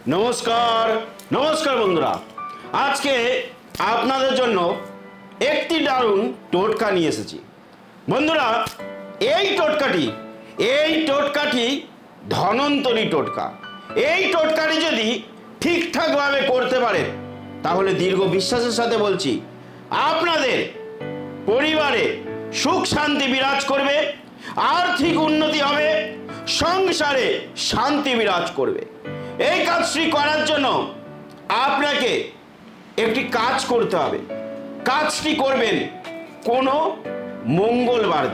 নমস্কার নমস্কার বন্ধুরা, আজকে আপনাদের জন্য একটি দারুণ টোটকা নিয়ে এসেছি। বন্ধুরা, এই টোটকাটি ধনন্তরী টোটকা। এই টোটকাটি যদি ঠিকঠাকভাবে করতে পারেন তাহলে দীর্ঘ বিশ্বাসের সাথে বলছি, আপনাদের পরিবারে সুখ শান্তি বিরাজ করবে, আর্থিক উন্নতি হবে, সংসারে শান্তি বিরাজ করবে। এই কাজটি করার জন্য আপনাকে একটি কাজ করতে হবে। কাজটি করবেন কোনো মঙ্গলবার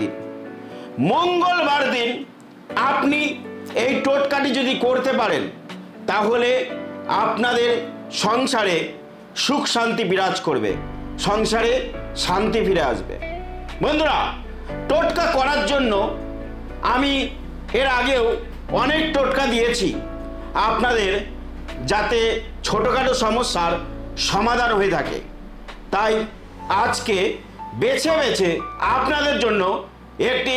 দিন। আপনি এই টোটকাটি যদি করতে পারেন তাহলে আপনাদের সংসারে সুখ শান্তি বিরাজ করবে, সংসারে শান্তি ফিরে আসবে। বন্ধুরা, টোটকা করার জন্য আমি এর আগেও অনেক টোটকা দিয়েছি আপনাদের, যাতে ছোটোখাটো সমস্যার সমাধান হয়ে থাকে। তাই আজকে বেছে বেছে আপনাদের জন্য একটি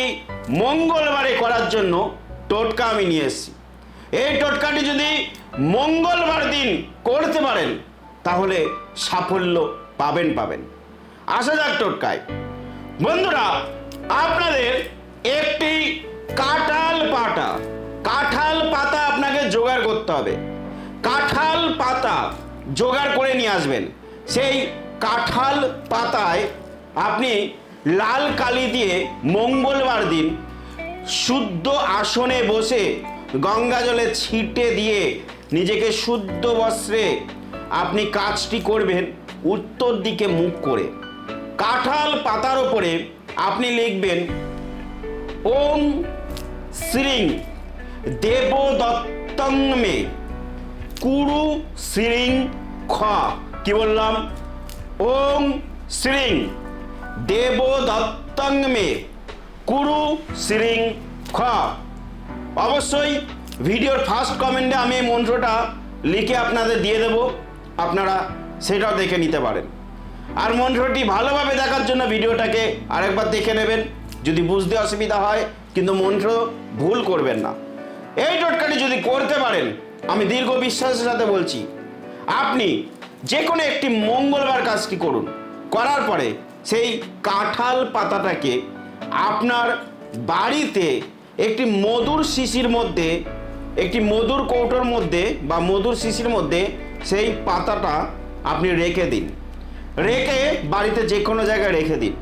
মঙ্গলবারে করার জন্য টোটকা আমি নিয়ে এসেছি। এই টোটকাটি যদি মঙ্গলবার দিন করতে পারেন তাহলে সাফল্য পাবেন। আসা যাক টোটকায়। বন্ধুরা, আপনাদের একটি কাঁঠাল পাতা আপনাকে জোগাড় করতে হবে। কাঁঠাল পাতা জোগাড় করে নিয়ে আসবেন। সেই কাঁঠাল পাতায় আপনি লাল কালি দিয়ে মঙ্গলবার দিন শুদ্ধ আসনে বসে গঙ্গা জলে ছিটে দিয়ে নিজেকে শুদ্ধ বস্ত্রে আপনি কাজটি করবেন উত্তর দিকে মুখ করে। কাঁঠাল পাতার ওপরে আপনি লিখবেন ওম শ্রীং দেবদত্তং মে কুরু শ্রীং খ। কি বললাম? ওম শ্রীং দেবদত্তং মে কুরু শ্রীং খ। অবশ্যই ভিডিওর ফার্স্ট কমেন্টে আমি এই মন্ত্রটা লিখে আপনাদের দিয়ে দেব, আপনারা সেটাও দেখে নিতে পারেন। আর মন্ত্রটি ভালোভাবে দেখার জন্য ভিডিওটাকে আরেকবার দেখে নেবেন যদি বুঝতে অসুবিধা হয়, কিন্তু মন্ত্র ভুল করবেন না। এই টোটকাটি যদি করতে পারেন, আমি দীর্ঘ বিশ্বাসের সাথে বলছি, আপনি যে কোনো একটি মঙ্গলবার কাজটি করুন। করার পরে সেই কাঁঠাল পাতাটাকে আপনার বাড়িতে একটি মধুর শিশির মধ্যে, একটি মধুর কৌটোর মধ্যে বা মধুর শিশির মধ্যে সেই পাতাটা আপনি রেখে দিন। রেখে বাড়িতে যে কোনো জায়গায় রেখে দিন।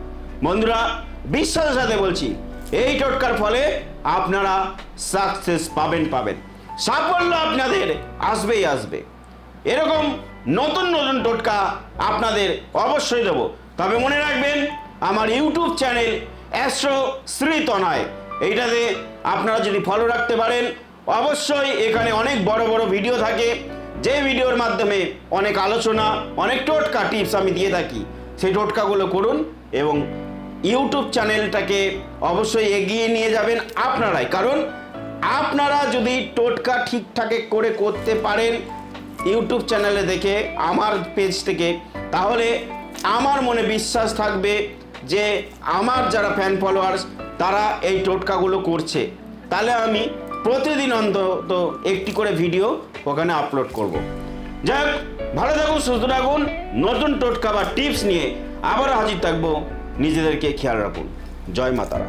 বন্ধুরা, বিশ্বাসের সাথে বলছি, এই টোটকার ফলে আপনারা সাকসেস পাবেন। সাফল্য আপনাদের আসবে। এরকম নতুন টোটকা আপনাদের অবশ্যই দেবো। তবে মনে রাখবেন, আমার ইউটিউব চ্যানেল অ্যাস্ট্রো শ্রী তনয়, এইটাতে আপনারা যদি ফলো রাখতে পারেন, অবশ্যই এখানে অনেক বড় ভিডিও থাকে, যে ভিডিওর মাধ্যমে অনেক আলোচনা, অনেক টোটকা টিপস আমি দিয়ে থাকি। সেই টোটকাগুলো করুন এবং ইউটিউব চ্যানেলটাকে অবশ্যই এগিয়ে নিয়ে যাবেন আপনারাই। কারণ আপনারা যদি টোটকা ঠিকঠাক করে করতে পারেন ইউটিউব চ্যানেলে দেখে, আমার পেজ থেকে, তাহলে আমার মনে বিশ্বাস থাকবে যে আমার যারা ফ্যান ফলোয়ার্স তারা এই টোটকাগুলো করছে। তাহলে আমি প্রতিদিন অন্তত একটি করে ভিডিও ওখানে আপলোড করব। যাই হোক, ভালো থাকুন, সুস্থ থাকুন। নতুন টোটকা বা টিপস নিয়ে আবারও হাজির থাকবো। নিজেদেরকে খেয়াল রাখুন। জয় মা তারা।